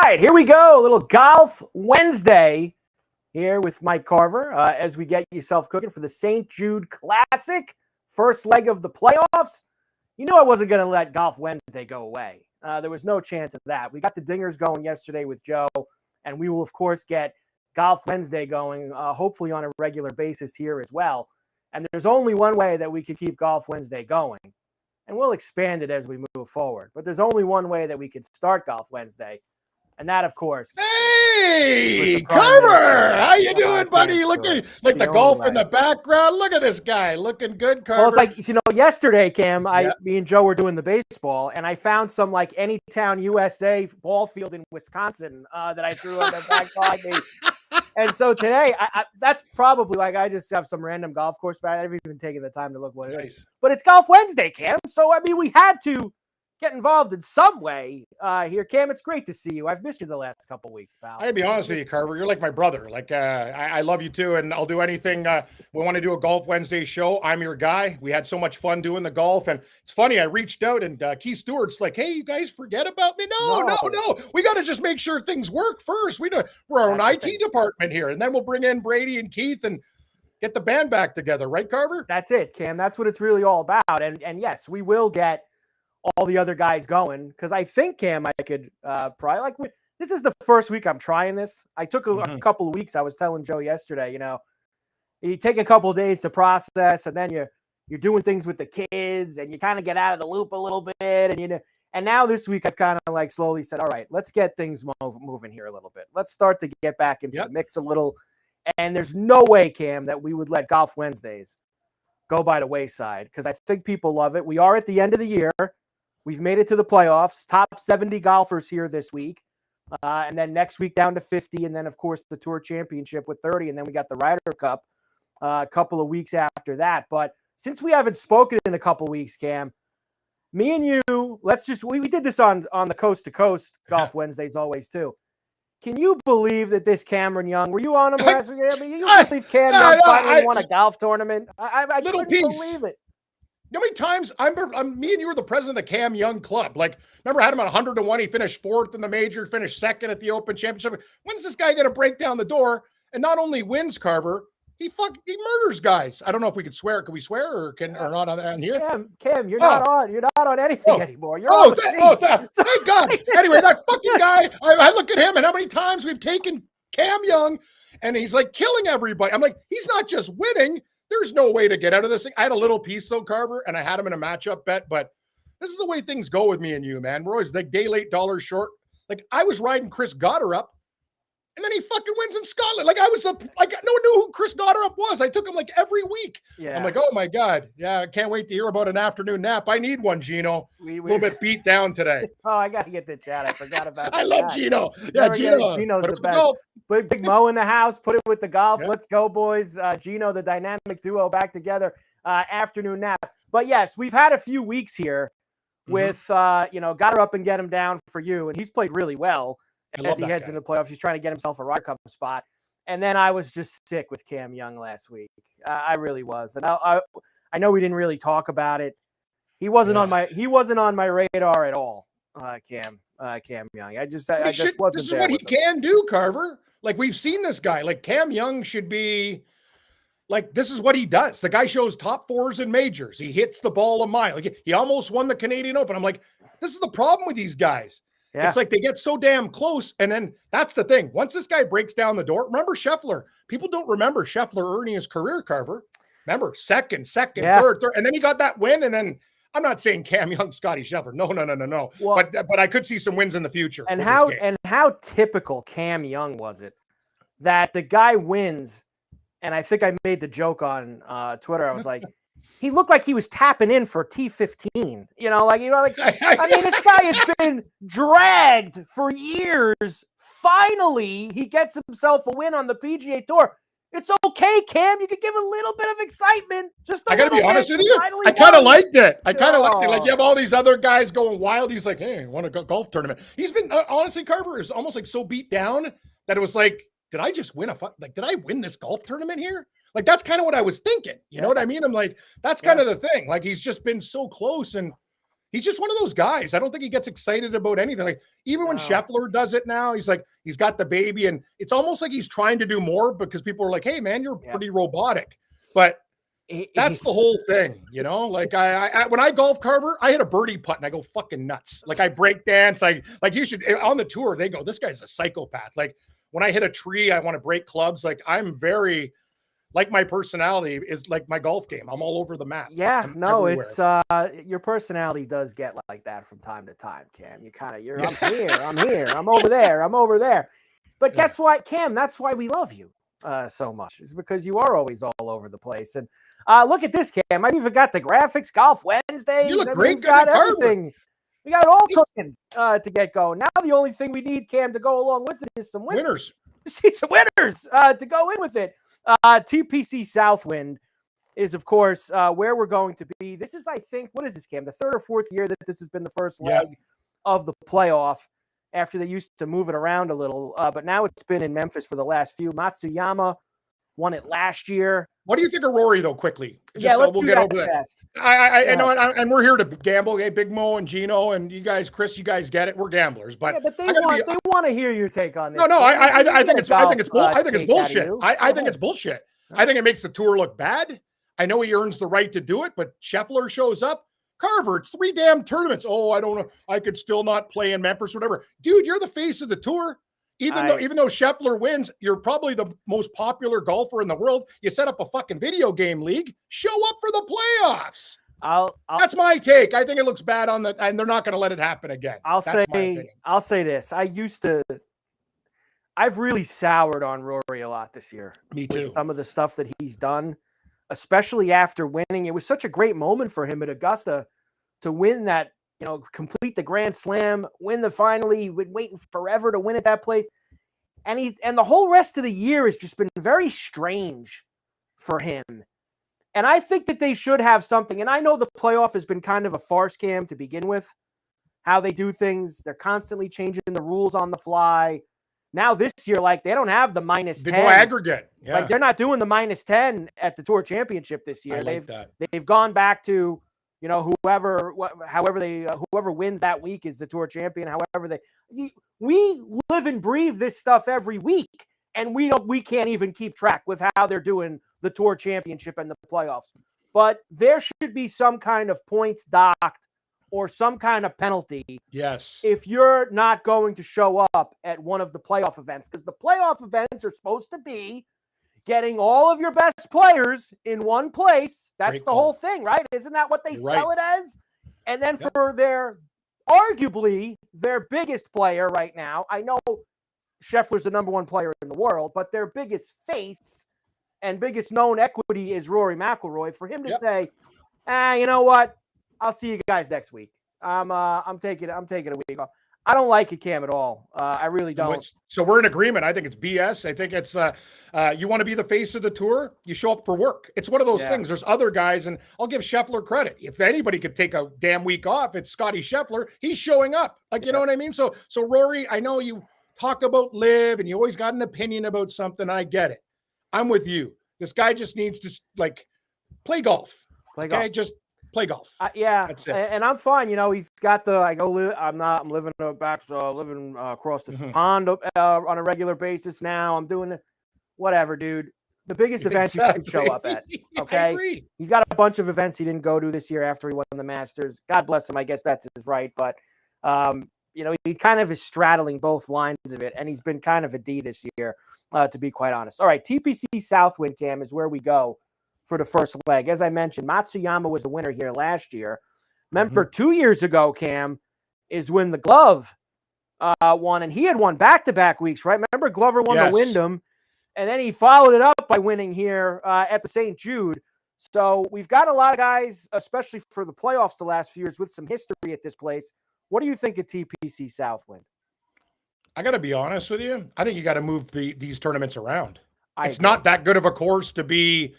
right, here we go. A little Golf Wednesday here with Mike Carver as we get yourself cooking for the St Jude Classic, first leg of the playoffs. You know I wasn't going to let Golf Wednesday go away. There was no chance of that. We got the dingers going yesterday with Joe, and we will, of course, get Golf Wednesday going, hopefully on a regular basis here as well. And there's only one way that we could keep Golf Wednesday going, and we'll expand it as we move forward. But there's only one way that we could start Golf Wednesday, and that, of course. Hey, Carver! How you doing, buddy? You looking like the golf in the background. Look at this guy, looking good, Carver. Well, it's like, you know, yesterday, Cam, me and Joe were doing the baseball, and I found some like Anytown USA ball field in Wisconsin that I threw on the back behind me. And so today, that's probably like I just have some random golf course, but I haven't even taken the time to look what it is. But it's Golf Wednesday, Cam. So, I mean, we had to get involved in some way here. Cam, it's great to see you. I've missed you the last couple of weeks, pal. I'll be honest with you, Carver. You're like my brother. Like, I love you too, and I'll do anything. We want to do a Golf Wednesday show. I'm your guy. We had so much fun doing the golf, and it's funny. I reached out, and Keith Stewart's like, "Hey, you guys forget about me?" No. We got to just make sure things work first. We're our own IT department here, and then we'll bring in Brady and Keith and get the band back together, right, Carver? That's it, Cam. That's what it's really all about. And yes, we will get all the other guys going, because I think, Cam, I could probably this is the first week I'm trying this. I took a couple of weeks. I was telling Joe yesterday, you know, you take a couple of days to process, and then you're doing things with the kids, and you kind of get out of the loop a little bit, and now this week I've kind of like slowly said, all right, let's get things moving here a little bit. Let's start to get back into the mix a little. And there's no way, Cam, that we would let Golf Wednesdays go by the wayside, because I think people love it. We are at the end of the year. We've made it to the playoffs, top 70 golfers here this week. And then next week down to 50. And then, of course, the Tour Championship with 30. And then we got the Ryder Cup a couple of weeks after that. But since we haven't spoken in a couple of weeks, Cam, me and you, we did this on the Coast to Coast Golf Wednesdays always too. Can you believe that this Cameron Young, were you on him last week? I mean, you believe Cam Young finally won a golf tournament? I couldn't believe it. You know how many times me and you were the president of the Cam Young Club? Like, remember, I had him at 100-1. He finished fourth in the major, finished second at the Open Championship. When's this guy going to break down the door and not only wins, Carver, he murders guys? I don't know if we could swear. Can we swear or not on here? Cam, you're not on anything anymore. You're thank God. Anyway, that fucking guy, I look at him and how many times we've taken Cam Young and he's like killing everybody. I'm like, he's not just winning. There's no way to get out of this thing. I had a little piece though, Carver, and I had him in a matchup bet, but this is the way things go with me and you, man. We're always like day late, dollar short. Like, I was riding Chris Gotterup, and then he fucking wins in Scotland. Like, no one knew who Chris Gotterup was. I took him like every week. Yeah. I'm like, oh my God. Yeah, I can't wait to hear about an afternoon nap. I need one, Gino. A little bit beat down today. Oh, I got to get the chat. I forgot about that. I love Gino. Yeah, Gino. Gino's the best. Put Big Mo in the house. Put it with the golf. Yeah. Let's go, boys. Gino, the dynamic duo, back together. Afternoon nap. But yes, we've had a few weeks here with, got her up and get him down for you. And he's played really well as he heads into the playoffs. He's trying to get himself a Ryder Cup spot. And then I was just sick with Cam Young last week. I really was. And I know we didn't really talk about it. He wasn't on my radar at all. Cam Young. I just wasn't there. This is what he can do, Carver. Like, we've seen this guy. Like, Cam Young should be like, this is what he does. The guy shows top fours in majors. He hits the ball a mile. Like, he almost won the Canadian Open. I'm like, this is the problem with these guys. Yeah. It's like they get so damn close, and then that's the thing. Once this guy breaks down the door, remember Scheffler. People don't remember Scheffler earning his career, Carver. Remember, second, third, and then he got that win, and then I'm not saying Cam Young, Scotty Scheffler. No. Well, but I could see some wins in the future. And how typical Cam Young was it that the guy wins? And I think I made the joke on Twitter. I was like, he looked like he was tapping in for T15. I mean, this guy has been dragged for years. Finally, he gets himself a win on the PGA Tour. It's okay, Cam. You could give a little bit of excitement. I got to be honest with you. I kind of liked it. Like, you have all these other guys going wild. He's like, hey, I won a golf tournament. He's been, honestly, Carver is almost like so beat down that it was like, did I just win did I win this golf tournament here? Like, that's kind of what I was thinking. You know what I mean? I'm like, that's kind of the thing. Like, he's just been so close, and He's just one of those guys. I don't think he gets excited about anything. Like even when Scheffler does it now, he's like, he's got the baby, and it's almost like he's trying to do more because people are like, hey man, you're pretty robotic. But that's the whole thing, you know. Like I when I golf, Carver, I hit a birdie putt and I go fucking nuts. Like I break dance. Like you should on the tour. They go, this guy's a psychopath. Like when I hit a tree, I want to break clubs. Like I'm very. Like my personality is like my golf game. I'm all over the map. Yeah, it's your personality does get like that from time to time, Cam. I'm here, I'm here, I'm over there, I'm over there. But that's why, Cam, that's why we love you so much. Is because you are always all over the place. And look at this, Cam. I've even got the graphics, Golf Wednesdays. You look great. We've got everything. We got it all cooking to get going. Now the only thing we need, Cam, to go along with it is some winners. See some winners to go in with it. TPC Southwind is, of course, where we're going to be. This is, I think, what is this, Cam? The third or fourth year that this has been the first leg of the playoff after they used to move it around a little. But now it's been in Memphis for the last few. Matsuyama won it last year. What do you think of Rory, though, quickly? Let's we'll get over that. I know, and we're here to gamble. Hey, Big Mo and Gino and you guys, Chris, you guys get it. We're gamblers, but they want to hear your take on this. No, I think it's bullshit. I think it's bullshit. I think it makes the tour look bad. I know he earns the right to do it, but Scheffler shows up. Carver, it's 3 damn tournaments. Oh, I don't know. I could still not play in Memphis, whatever. Dude, you're the face of the tour. Even though Scheffler wins, you're probably the most popular golfer in the world. You set up a fucking video game league. Show up for the playoffs. That's my take. I think it looks bad and they're not going to let it happen again. I'll say this. I've really soured on Rory a lot this year. Me too. With some of the stuff that he's done, especially after winning. It was such a great moment for him at Augusta to win that. Complete the Grand Slam, win the finally. He'd been waiting forever to win at that place. And the whole rest of the year has just been very strange for him. And I think that they should have something. And I know the playoff has been kind of a farce, Cam, to begin with, how they do things. They're constantly changing the rules on the fly. Now this year, like, they don't have the -10. They go aggregate. Yeah. Like, they're not doing the -10 at the Tour Championship this year. They've gone back to, whoever wins that week is the Tour champion. We live and breathe this stuff every week, and we can't even keep track with how they're doing the Tour Championship and the playoffs. But there should be some kind of points docked or some kind of penalty. Yes. If you're not going to show up at one of the playoff events, because the playoff events are supposed to be getting all of your best players in one place. That's the whole thing, right? Isn't that what they sell it as? And then for arguably their biggest player right now, I know Scheffler's the number 1 player in the world, but their biggest face and biggest known equity is Rory McIlroy. For him to say, you know what? I'll see you guys next week. I'm taking a week off. I don't like it, Cam, at all. I really don't. So we're in agreement. I think it's BS. I think it's you want to be the face of the tour, you show up for work. It's one of those things. There's other guys, and I'll give Scheffler credit. If anybody could take a damn week off, it's Scotty Scheffler. He's showing up. Like, you know what I mean? So Rory, I know you talk about live, and you always got an opinion about something. I get it. I'm with you. This guy just needs to play golf. Just play golf. That's it. And I'm fine. He's got I'm living across the pond on a regular basis now. I'm doing whatever, dude. The biggest events you can show up at. Okay. I agree. He's got a bunch of events he didn't go to this year after he won the Masters. God bless him. I guess that's his right. But, he kind of is straddling both lines of it. And he's been kind of a D this year, to be quite honest. All right. TPC Southwind, Cam, is where we go for the first leg. As I mentioned, Matsuyama was the winner here last year. Remember, 2 years ago, Cam, is when the Glove won, and he had won back-to-back weeks, right? Remember, Glover won the Wyndham, and then he followed it up by winning here at the St. Jude. So we've got a lot of guys, especially for the playoffs the last few years, with some history at this place. What do you think of TPC Southwind? I got to be honest with you. I think you got to move these tournaments around. It's not that good of a course to be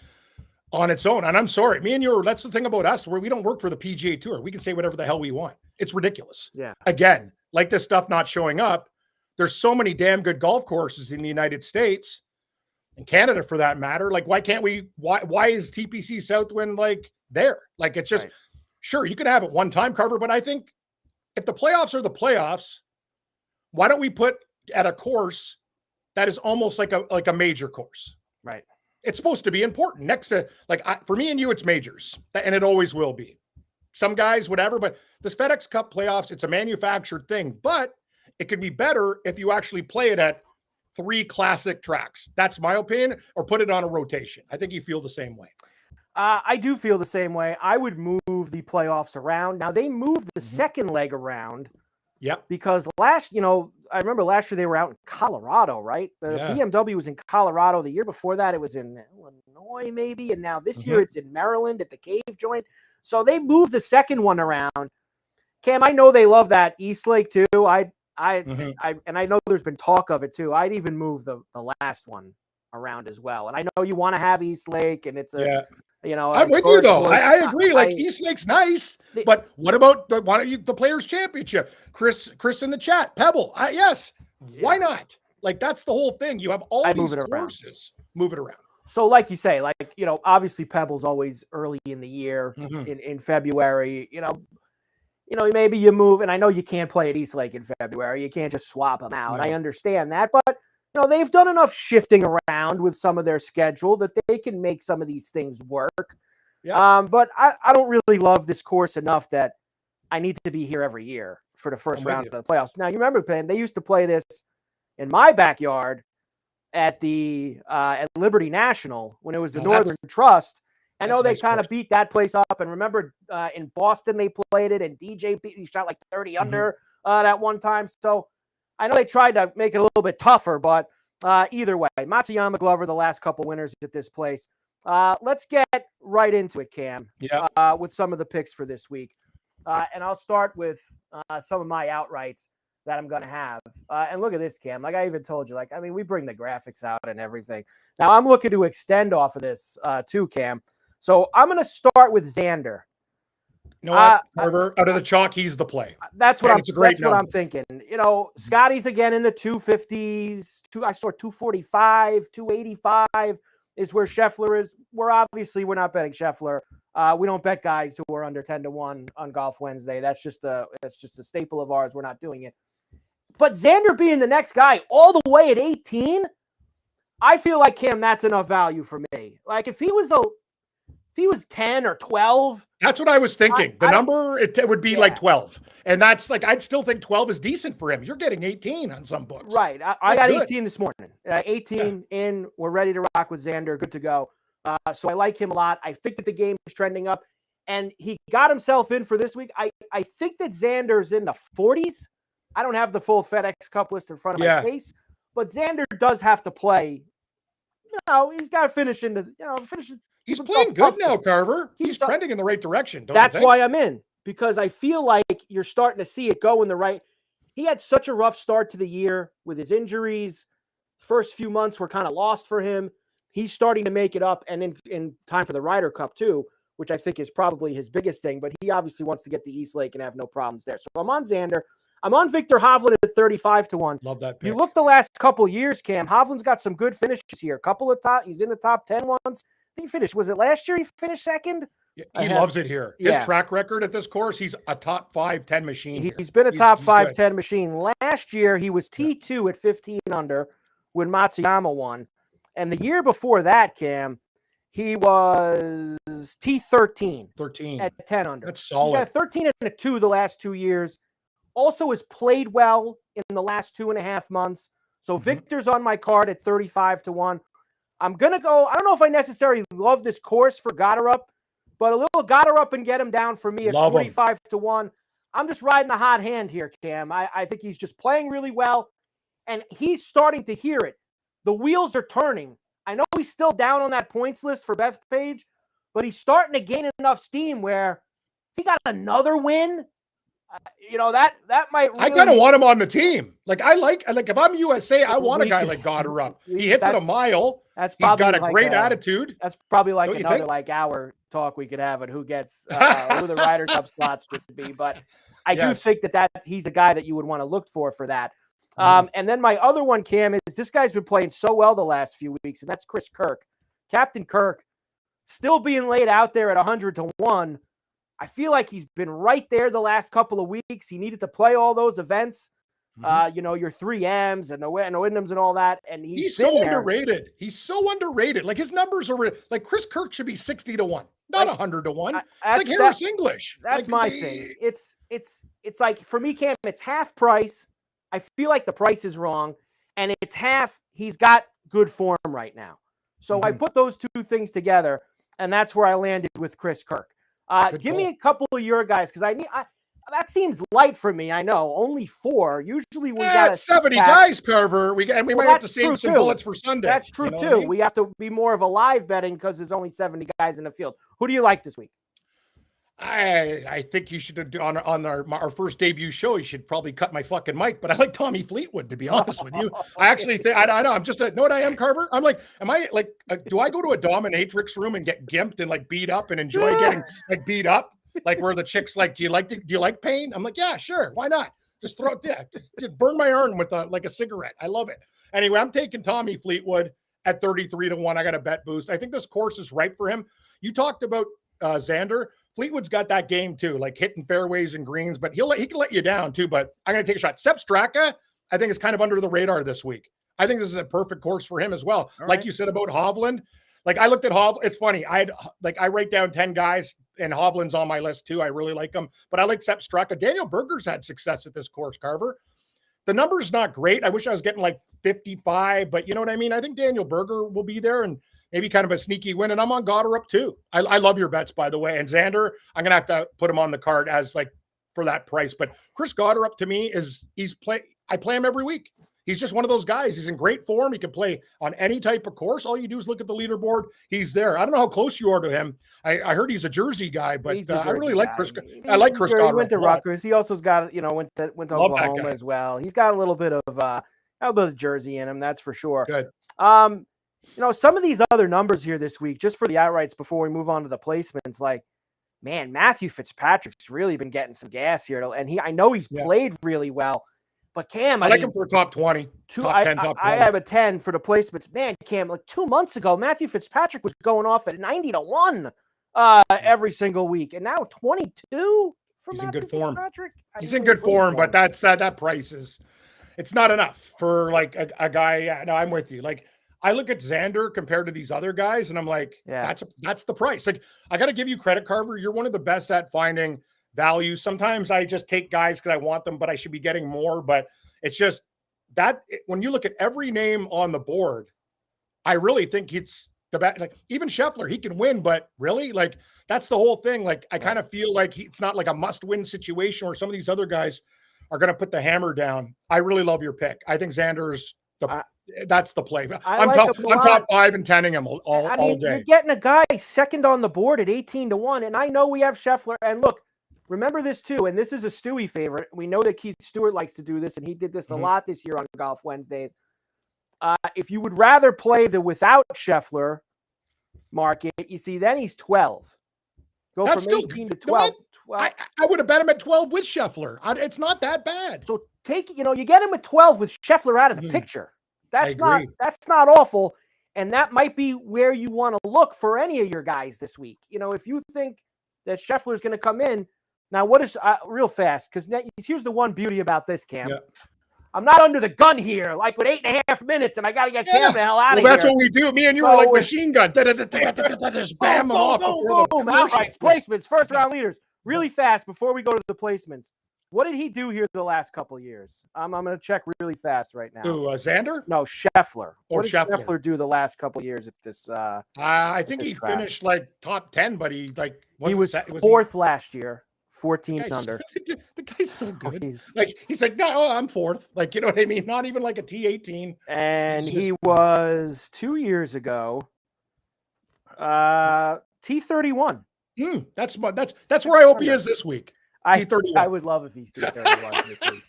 on its own. And I'm sorry, that's the thing about us, where we don't work for the PGA Tour. We can say whatever the hell we want. It's ridiculous. Yeah. Again, like this stuff not showing up. There's so many damn good golf courses in the United States and Canada for that matter. Like, why can't we, why is TPC Southwind there? Like, it's just Sure, you can have it one time, Carver, but I think if the playoffs are the playoffs, why don't we put at a course that is almost like a major course? Right. It's supposed to be important next to for me and you, it's majors, and it always will be. Some guys, whatever, but this FedEx Cup playoffs, it's a manufactured thing, but it could be better if you actually play it at 3 classic tracks. That's my opinion, or put it on a rotation. I think you feel the same way. I do feel the same way. I would move the playoffs around. Now, they moved the second leg around. Yep. Because I remember last year they were out in Colorado, right? The BMW was in Colorado. The year before that, it was in Illinois, maybe. And now this year it's in Maryland at the Cave Joint. So they moved the second one around. Cam, I know they love that East Lake too. And I know there's been talk of it too. I'd even move the last one around as well. And I know you want to have East Lake, and it's I'm with you though. I agree. East Lake's nice, but what about the Players Championship? Chris in the chat, Pebble. Yes, why not? That's the whole thing. You have all these courses. Move it around. So, like you say, obviously Pebble's always early in the year in February. Maybe you move, and I know you can't play at East Lake in February. You can't just swap them out. I understand that, but they've done enough shifting around with some of their schedule that they can make some of these things work. Yeah. But I don't really love this course enough that I need to be here every year for the first round of the playoffs. Now, you remember, Ben, they used to play this in my backyard at Liberty National when it was the Northern Trust. I know they kind of beat that place up. And remember, in Boston, they played it, and DJ he shot 30 under that one time. So I know they tried to make it a little bit tougher, but either way, Matsuyama, Glover, the last couple winners at this place. Let's get right into it, Cam, with some of the picks for this week. And I'll start with some of my outrights that I'm going to have. And look at this, Cam. Like I even told you, we bring the graphics out and everything. Now, I'm looking to extend off of this too, Cam. So I'm going to start with Xander. Carver, out of the chalk, he's the play. That's what I'm thinking. Scotty's again in the 250s. I saw 245, 285 is where Scheffler is. We're not betting Scheffler. We don't bet guys who are under 10-1 on Golf Wednesday. That's just a staple of ours. We're not doing it. But Xander being the next guy all the way at 18, I feel like, Cam, that's enough value for me. If he was 10 or 12. That's what I was thinking. The number, it would be 12. And that's I'd still think 12 is decent for him. You're getting 18 on some books. Right. I got 18 this morning. 18 in. We're ready to rock with Xander. Good to go. So I like him a lot. I think that the game is trending up. And he got himself in for this week. I think that Xander's in the 40s. I don't have the full FedEx Cup list in front of my face. But Xander does have to play. He's got to finish He's playing good now, Carver. He's trending in the right direction. That's why I'm in, because I feel like you're starting to see it go in the right. He had such a rough start to the year with his injuries. First few months were kind of lost for him. He's starting to make it up, and in time for the Ryder Cup too, which I think is probably his biggest thing. But he obviously wants to get to East Lake and have no problems there. So I'm on Xander. I'm on Victor Hovland at 35-1. Love that pick. You look the last couple years, Cam. Hovland's got some good finishes here. He's in the top 10 once. He finished. Was it last year he finished second? He loves it here. His track record at this course, he's a top 5-10 machine. He's been a top 5-10 machine. Last year, he was T2 at 15 under when Matsuyama won. And the year before that, Cam, he was T13 at 10 under. That's solid. He got a 13 and a 2 the last 2 years. Also has played well in the last 2.5 months. So Victor's on my card at 35-1. I'm going to go. I don't know if I necessarily love this course for Gotterup, but a little Gotterup and get him down for me at 45-1. I'm just riding a hot hand here, Cam. I think he's just playing really well, and he's starting to hear it. The wheels are turning. I know he's still down on that points list for Bethpage, but he's starting to gain enough steam where if he got another win, that might really... I kind of want him on the team. If I'm USA, I want a guy like Gotterup. He hits it a mile. He's got a great attitude. That's probably another hour talk we could have on who gets who the Ryder Cup slots should be. But I do think that he's a guy that you would want to look for that. And then my other one, Cam, is this guy's been playing so well the last few weeks, and that's Chris Kirk. Captain Kirk still being laid out there at 100-1. I feel like he's been right there the last couple of weeks. He needed to play all those events, your 3Ms and the Wyndhams and all that. And he's been so there. underrated. He's so underrated. Like his numbers are like Chris Kirk should be 60 to 1, not 100 to 1. It's like Harris English. That's my thing. It's like for me, Cam, it's half price. I feel like the price is wrong, and it's half. He's got good form right now. So I put those two things together, and that's where I landed with Chris Kirk. Give me a couple of your guys, because that seems light for me. I know only 4. Usually we got 70 guys, Carver. We might have to save some bullets for Sunday. That's true too. I mean? We have to be more of a live betting because there's only 70 guys in the field. Who do you like this week? I think you should on our first debut show. You should probably cut my fucking mic, but I like Tommy Fleetwood, to be honest with you. I actually think I know. I'm just know what I am, Carver. I'm like, am I like? Do I go to a dominatrix room and get gimped and like beat up and enjoy getting like beat up? Like where the chick's like, do you like pain? I'm like, yeah, sure, why not? Just throw it, just burn my arm with a cigarette. I love it. Anyway, I'm taking Tommy Fleetwood at 33 to 1. I got a bet boost. I think this course is right for him. You talked about Xander. Fleetwood's got that game too, like hitting fairways and greens, but he can let you down too. But I'm going to take a shot. Sepp Straka, I think, is kind of under the radar this week. I think this is a perfect course for him as well. All like right. You said about Hovland, like I looked at Hovland. It's funny. I write down 10 guys, and Hovland's on my list too. I really like him, but I like Sepp Straka. Daniel Berger's had success at this course, Carver. The number's not great. I wish I was getting like 55, but you know what I mean? I think Daniel Berger will be there and maybe kind of a sneaky win. And I'm on Goddard too. I love your bets, by the way. And Xander, I'm going to have to put him on the card as like for that price. But Chris Goddard to me I play him every week. He's just one of those guys. He's in great form. He can play on any type of course. All you do is look at the leaderboard. He's there. I don't know how close you are to him. I heard he's a Jersey guy, but I really like Chris. I like Chris Goddard. He went to Rutgers. He also got, went to Oklahoma as well. He's got a little bit of Jersey in him. That's for sure. Good. Some of these other numbers here this week, just for the outrights before we move on to the placements, like, man, Matthew Fitzpatrick's really been getting some gas here. And I know he's played really well. But Cam, I like him for a top 20, top 10, top 20. I have a 10 for the placements. Man, Cam, like 2 months ago, Matthew Fitzpatrick was going off at 90 to 1 every single week. And now 22 for He's Matthew in good form. Fitzpatrick. He's in good form, but that price it's not enough for like a guy. Yeah, no, I'm with you. Like I look at Xander compared to these other guys, and I'm like, that's the price. Like I got to give you credit, Carver. You're one of the best at finding value. Sometimes I just take guys because I want them, but I should be getting more. But it's just that when you look at every name on the board, I really think it's the best. Like even Scheffler, he can win, but really, like that's the whole thing. Like I kind of feel like it's not like a must-win situation where some of these other guys are going to put the hammer down. I really love your pick. I think Xander's that's the play. I'm top 5 and 10ing him all day. You're getting a guy second on the board at 18 to 1, and I know we have Scheffler. And look, remember this too, and this is a Stewie favorite. We know that Keith Stewart likes to do this, and he did this a lot this year on Golf Wednesdays. If you would rather play the without Scheffler market, you see, then he's 12. Go That's from 18 to 12. I would have bet him at 12 with Scheffler. It's not that bad. So you get him at 12 with Scheffler out of the picture. That's not awful, and that might be where you want to look for any of your guys this week. If you think that Scheffler's going to come in. Now, what is real fast? Because here's the one beauty about this, Cam. Yeah. I'm not under the gun here, like with 8.5 minutes, and I got to get Cam the hell out of here. That's what we do. Me and you are like machine gun. Just bam them off. Boom. Outrights, placements, first round leaders. Really fast before we go to the placements. What did he do here the last couple of years? I'm going to check really fast right now. Xander? No, Scheffler. What did Scheffler do the last couple of years at this? I think he finished like top 10, but he was fourth last year. 14 under. The guy's so good. He's like, no, I'm fourth. Like, you know what I mean? Not even like a T18. And he was 2 years ago. T31. That's where I hope he is this week. T31. I would love if he's T31 this week.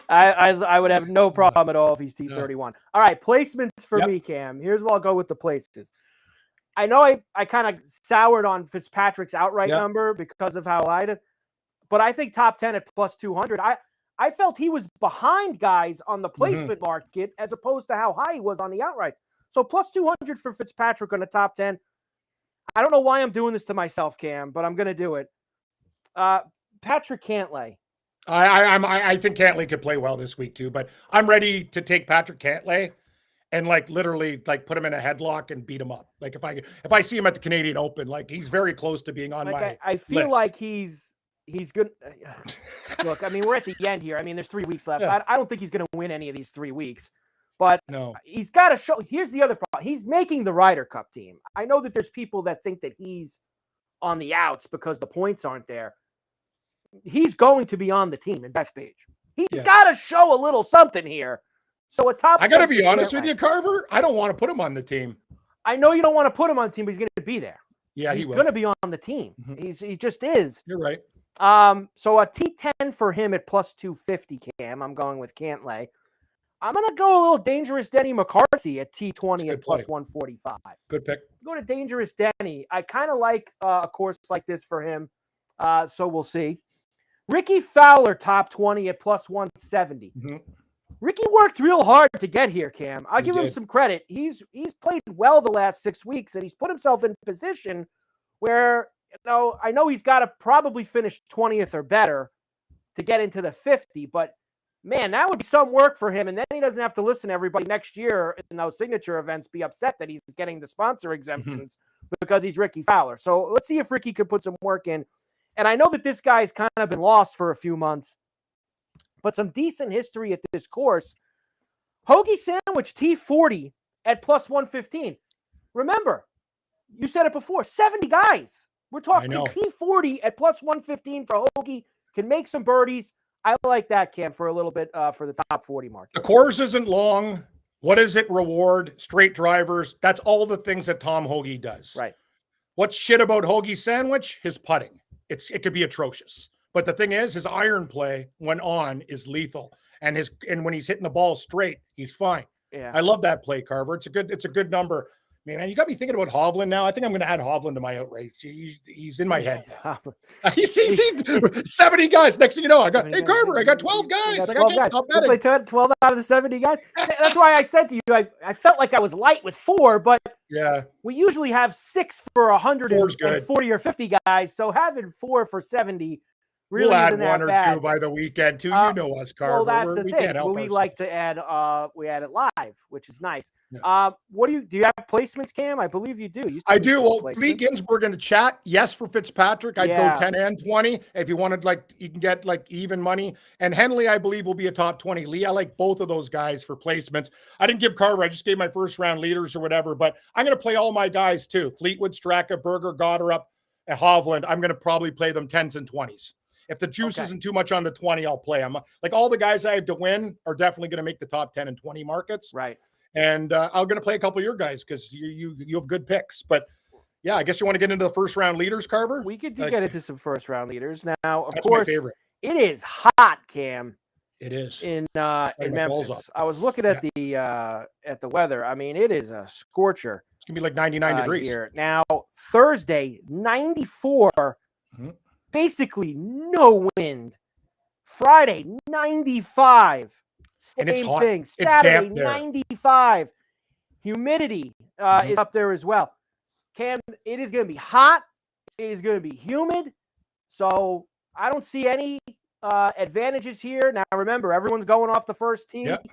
I would have no problem at all if he's T31. All right, placements for me, Cam. Here's what I'll go with the places. I know I kind of soured on Fitzpatrick's outright number because of how light it is. But I think top 10 at plus 200. I felt he was behind guys on the placement market as opposed to how high he was on the outrights. So plus 200 for Fitzpatrick on the top 10. I don't know why I'm doing this to myself, Cam, but I'm going to do it. Patrick Cantlay. I think Cantlay could play well this week too, but I'm ready to take Patrick Cantlay and like literally like put him in a headlock and beat him up. Like if I see him at the Canadian Open, like he's very close to being on my I feel list. like he's good. Look, I mean, we're at the end here. I mean, there's 3 weeks left. Yeah. I don't think he's going to win any of these 3 weeks, but No. he's got to show. Here's the other problem. He's making the Ryder Cup team. I know that there's people that think that he's on the outs because the points aren't there. He's going to be on the team in Bethpage. He's got to show a little something here. So a top. I got to be honest with you, Carver. I don't want to put him on the team. I know you don't want to put him on the team, but he's going to be there. Yeah, he's going to be on the team. Mm-hmm. He just is. You're right. So a T10 for him at plus 250, Cam. I'm going with Cantlay. I'm going to go a little Dangerous Denny McCarthy at T20 at plus 145. Good pick. Go to Dangerous Denny. I kind of like a course like this for him. So we'll see. Ricky Fowler, top 20 at plus 170. Mm-hmm. Ricky worked real hard to get here, Cam. I'll give him some credit. He's played well the last 6 weeks, and he's put himself in a position where, I know he's got to probably finish 20th or better to get into the 50, but man, that would be some work for him. And then he doesn't have to listen to everybody next year in those signature events be upset that he's getting the sponsor exemptions because he's Ricky Fowler. So let's see if Ricky could put some work in. And I know that this guy's kind of been lost for a few months, but some decent history at this course. Hoagie Sandwich T40 at plus 115. Remember, you said it before, 70 guys. We're talking T40 at plus 115 for Hoagie. Can make some birdies. I like that, Cam, for a little bit for the top 40 mark. The course isn't long. What does it reward? Straight drivers. That's all the things that Tom Hoagie does. Right. What's shit about Hoagie Sandwich? His putting. It could be atrocious. But the thing is, his iron play when on is lethal. And when he's hitting the ball straight, he's fine. Yeah. I love that play, Carver. It's a good number. Man, you got me thinking about Hovland now. I think I'm going to add Hovland to my outright. He's in my head. You see 70 guys. Next thing you know, hey, Carver, I got 12 guys. I can't stop betting. 12 out of the 70 guys. That's why I said to you, I felt like I was light with 4, but we usually have 6 for 140 or 50 guys. So having 4 for 70 really we'll isn't add one that or bad. two by the weekend too. You know us, Carver. Well, that's the we thing. Can't help we ourselves. like to add. We add it live, which is nice. Yeah. What do you have placements, Cam? I believe you do. I do. Well, Lee Ginsburg in the chat. Yes, for Fitzpatrick, I'd go 10 and 20. If you wanted, you can get even money. And Henley, I believe, will be a top 20. Lee, I like both of those guys for placements. I didn't give Carver. I just gave my first round leaders or whatever. But I'm going to play all my guys too. Fleetwood, Straka, Berger, Goddard, and Hovland. I'm going to probably play them 10s and 20s. If the juice isn't too much on the 20, I'll play them. Like all the guys I have to win are definitely going to make the top 10 and 20 markets. Right. And I'm going to play a couple of your guys because you have good picks. But yeah, I guess you want to get into the first round leaders, Carver? We could get into some first round leaders. Now, of That's course, my favorite. It is hot, Cam. It is. In Memphis. I was looking at the weather. I mean, it is a scorcher. It's going to be like 99 degrees. Here. Now, Thursday, 94. Mm-hmm. Basically no wind. Friday 95. Same thing. Saturday 95. Humidity is up there as well. Cam, it is going to be hot. It is going to be humid. So I don't see any advantages here. Now remember, everyone's going off the first tee. Yep.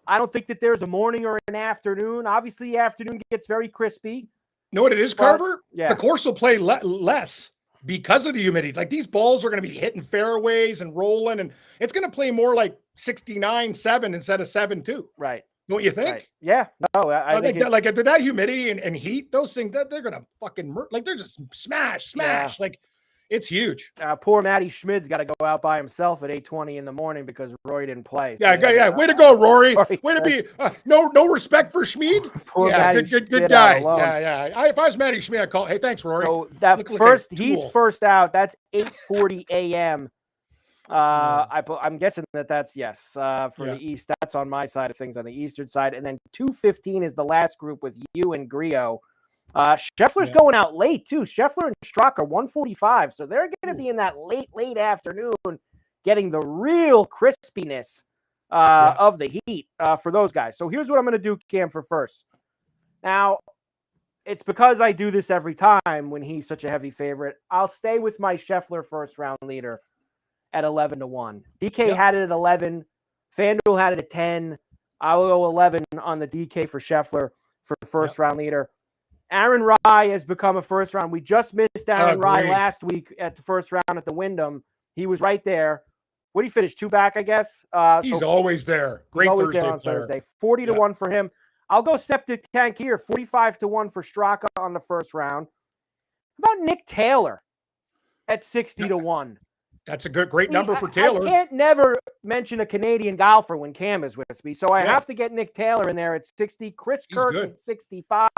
I don't think that there's a morning or an afternoon. Obviously, the afternoon gets very crispy. Know what it is, Carver? Yeah. The course will play less. Because of the humidity, like these balls are going to be hitting fairways and rolling, and it's going to play more like 69-7 instead of 7-2. Right. Don't you think? Right. Yeah. No, I think that, like that humidity and heat, those things that they're going to fucking they're just smash. Yeah. Like it's huge. Poor Matty Schmid's got to go out by himself at 8:20 in the morning because Rory didn't play. Yeah. Way to go, Rory. Way to be no respect for Schmid. Poor Matty good guy. Yeah. If I was Matty Schmid, I'd call. Hey, thanks, Rory. So that he's first out. That's 8:40 a.m. I'm guessing that's for the East. That's on my side of things on the Eastern side, and then 2:15 is the last group with you and Griot. Scheffler's going out late too. Scheffler and Straka 145, so they're going to be in that late afternoon, getting the real crispiness of the heat for those guys. So here's what I'm going to do, Cam, for first. Now, it's because I do this every time when he's such a heavy favorite. I'll stay with my Scheffler first round leader at 11-1. DK had it at 11. FanDuel had it at 10. I'll go 11 on the DK for Scheffler for first round leader. Aaron Rye has become a first round. We just missed Aaron Rye last week at the first round at the Wyndham. He was right there. What did he finish? 2 back, I guess. He's always there. Great Thursday there on player. Thursday. 40-1 for him. I'll go septic tank here. 45-1 for Straka on the first round. How about Nick Taylor at 60-1? That's a great number for Taylor. I can't never mention a Canadian golfer when Cam is with me, so I have to get Nick Taylor in there at 60. Chris Kirk at 65.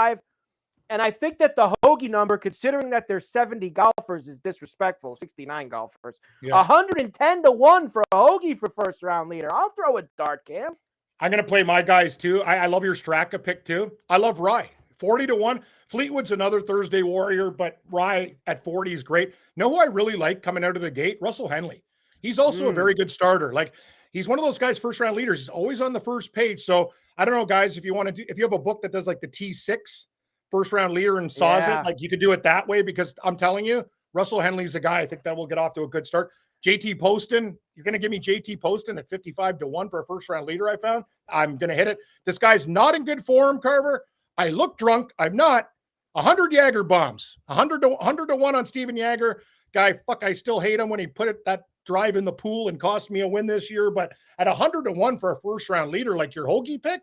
And I think that the Hoagie number, considering that there's 70 golfers, is disrespectful. 69 golfers. 110-1 for a Hoagie for first round leader. I'll throw a dart, Cam. I'm going to play my guys too. I love your Straka pick too. I love Rye. 40-1. Fleetwood's another Thursday warrior, but Rye at 40 is great. Know who I really like coming out of the gate? Russell Henley. He's also a very good starter. Like, he's one of those guys, first round leaders. He's always on the first page. So I don't know, guys, if you want to do, if you have a book that does like the T6 first round leader and saws it, like you could do it that way, because I'm telling you, Russell Henley's a guy I think that will get off to a good start. JT Poston, you're going to give me JT Poston at 55-1 for a first round leader. I found I'm going to hit it. This guy's not in good form, Carver. I look drunk. I'm not. 100 Jagger bombs, 100-1 on Steven Jagger. Guy, I still hate him when he put that drive in the pool and cost me a win this year. But at 100-1 for a first round leader, like your Hoagie pick,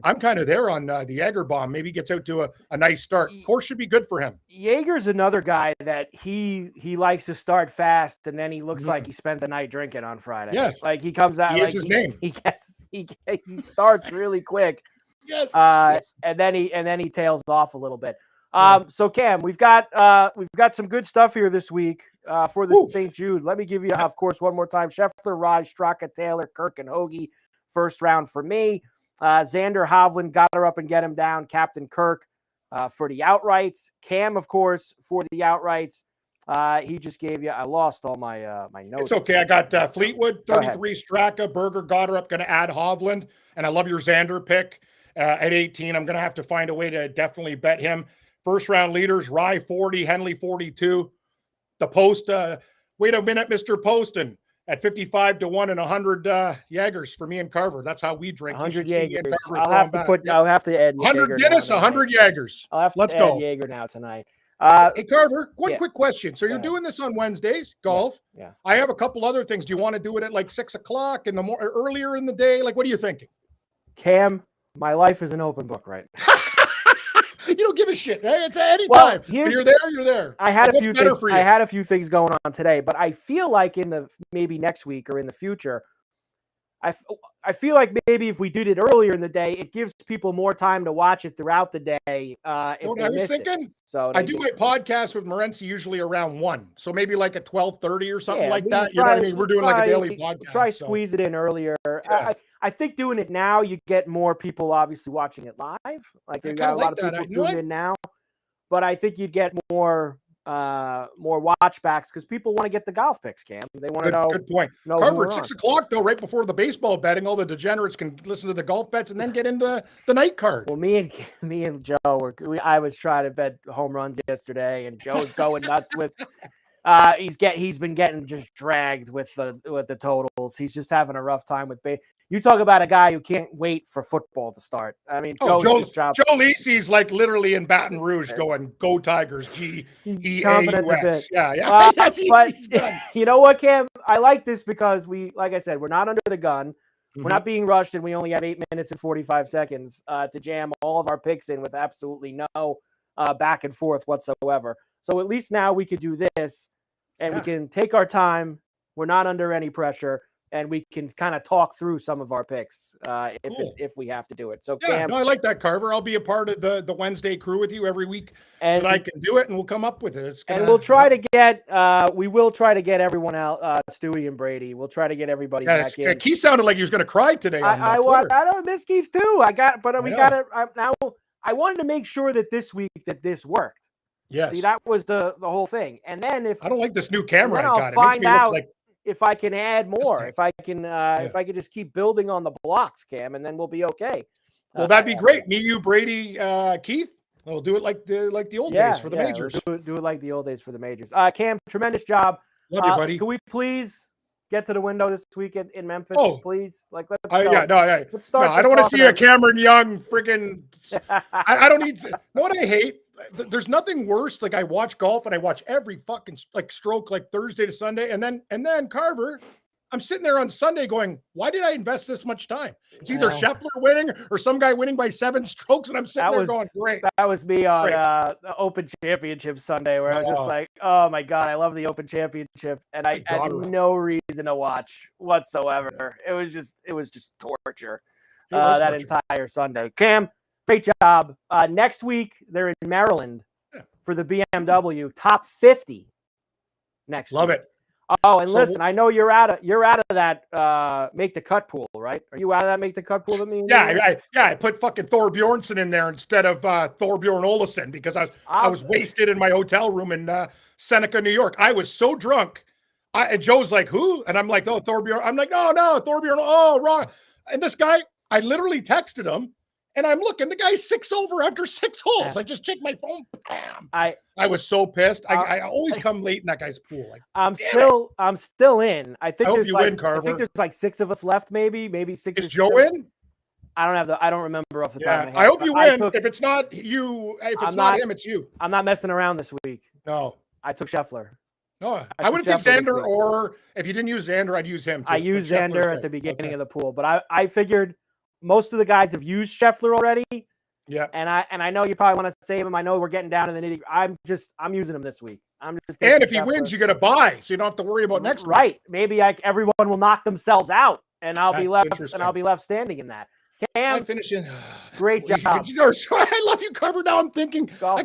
I'm kind of there on the Jagger bomb. Maybe gets out to a nice start. Course should be good for him. Jager's another guy that he likes to start fast, and then he looks like he spent the night drinking on Friday. Yeah, like he comes out. He is his name. He starts really quick. Yes. And then he tails off a little bit. So Cam, we've got some good stuff here this week for the St. Jude. Let me give you, of course, one more time: Scheffler, Rye, Straka, Taylor, Kirk, and Hoagie. First round for me. Xander Hovland got her up and get him down. Captain Kirk for the outrights. Cam, of course, for the outrights. He just gave you. I lost all my my notes. It's okay. I got Fleetwood 33, Straka, Berger got her up. Going to add Hovland, and I love your Xander pick at 18. I'm going to have to find a way to definitely bet him. First round leaders: Rye 40, Henley 42. The Post. Wait a minute, Mr. Poston at 55-1 and 100 Jagers for me and Carver. That's how we drink. 100 Jagers. I'll have to add 100 Guinness, 100 Jagers. Let's go. Jager now tonight. Hey Carver, one quick question. So you're doing this on Wednesdays, golf. Yeah. I have a couple other things. Do you want to do it at like 6 o'clock in the morning, earlier in the day? Like, what are you thinking? Cam, my life is an open book right now. You don't give a shit. Right? It's any time. When you're there, you're there. I had a few things going on today, but I feel like in the maybe next week or in the future, I feel like maybe if we did it earlier in the day, it gives people more time to watch it throughout the day. I was thinking. So I do my podcast with Morency usually around 1, so maybe like at 12:30 or something like that. You know what I mean? We're doing like a daily podcast. Try squeeze it in earlier. Yeah. I think doing it now, you get more people obviously watching it live. Like you got a lot of people tuning in now, but I think you'd get more watchbacks because people want to get the golf picks, Cam. They want to know. Good point. Carver, at 6 o'clock though, right before the baseball betting, all the degenerates can listen to the golf bets and then get into the night card. Well, me and Joe I was trying to bet home runs yesterday, and Joe's going nuts with. He's been getting just dragged with the totals. He's just having a rough time with You talk about a guy who can't wait for football to start. I mean, Joe Lisi's like literally in Baton Rouge going, "Go Tigers!" G-E-A-U-X. Yeah. But you know what, Cam? I like this because like I said, we're not under the gun. Mm-hmm. We're not being rushed, and we only have 8 minutes and 45 seconds to jam all of our picks in with absolutely no back and forth whatsoever. So at least now we could do this, and we can take our time. We're not under any pressure, and we can kind of talk through some of our picks if we have to do it. So, Cam, I like that, Carver. I'll be a part of the Wednesday crew with you every week, and I can do it, and we'll come up with it. We'll try to get everyone out, Stewie and Brady. We'll try to get everybody back in. Keith sounded like he was going to cry today. I don't miss Keith too. I wanted to make sure that this week that this worked. Yes. See, that was the whole thing. And then I don't like this new camera I got. It makes me look like if I can add more, if I can just keep building on the blocks, Cam, and then we'll be okay. Well, that'd be great. Me, you, Brady, Keith, We'll do it like the old days for the majors. Do it like the old days for the majors. Cam, tremendous job. Love you, buddy. Can we please get to the window this week in Memphis? Oh, please. Like, let's go. Let's start. No, I don't want to see a Cameron Young freaking. I don't need. Know what I hate? There's nothing worse. Like, I watch golf and I watch every fucking stroke like Thursday to Sunday, and then Carver. I'm sitting there on Sunday going, why did I invest this much time? It's either Scheffler winning or some guy winning by 7 strokes, and I'm sitting there going, great. That was me on the Open Championship Sunday, where I was just like, oh my God, I love the Open Championship, and I had no reason to watch whatsoever. It was just torture that entire Sunday. Cam, great job. Next week, they're in Maryland for the BMW Top 50 next week. Love it. Oh, and listen, I know you're out of that make the cut pool, right? Are you out of that make the cut pool? I put fucking Thor Bjornsson in there instead of Thorbjorn Olesen because I was wasted in my hotel room in Seneca, New York. I was so drunk. And Joe's like, who? And I'm like, oh, Thorbjorn. I'm like, no, Thorbjorn. Oh, wrong. And this guy, I literally texted him. And I'm looking, the guy's 6 over after 6 holes. I just checked my phone. Bam. I was so pissed. I always come late in that guy's pool. Like, I'm still in. I hope you win, Carver. I think there's like 6 of us left, maybe 6. Is Joe in? I don't remember off the top of my head. I hope you win. If it's not you, if it's not him, it's you. I'm not messing around this week. No. I took Scheffler. No, I would have taken Xander, or if you didn't use Xander, I'd use him too. I used Xander at the beginning of the pool, but I figured most of the guys have used Scheffler already. Yeah. And I know you probably want to save him. I know we're getting down to the nitty. I'm using him this week. And if he wins, you got to buy, so you don't have to worry about next week. Right. Maybe everyone will knock themselves out, and I'll be left standing in that. Cam, I'm finishing. Great job. I love you, Carver. Now I'm thinking, I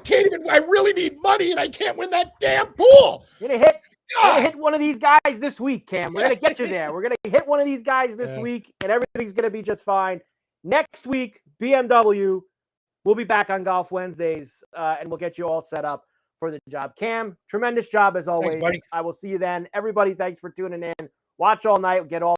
really need money, and I can't win that damn pool. You're gonna hit one of these guys this week, Cam. We're gonna get you there. We're gonna hit one of these guys this week, and everything's gonna be just fine. Next week, BMW. We'll be back on Golf Wednesdays, and we'll get you all set up for the job. Cam, tremendous job as always. Thanks, buddy. I will see you then. Everybody, thanks for tuning in. Watch all night. Get all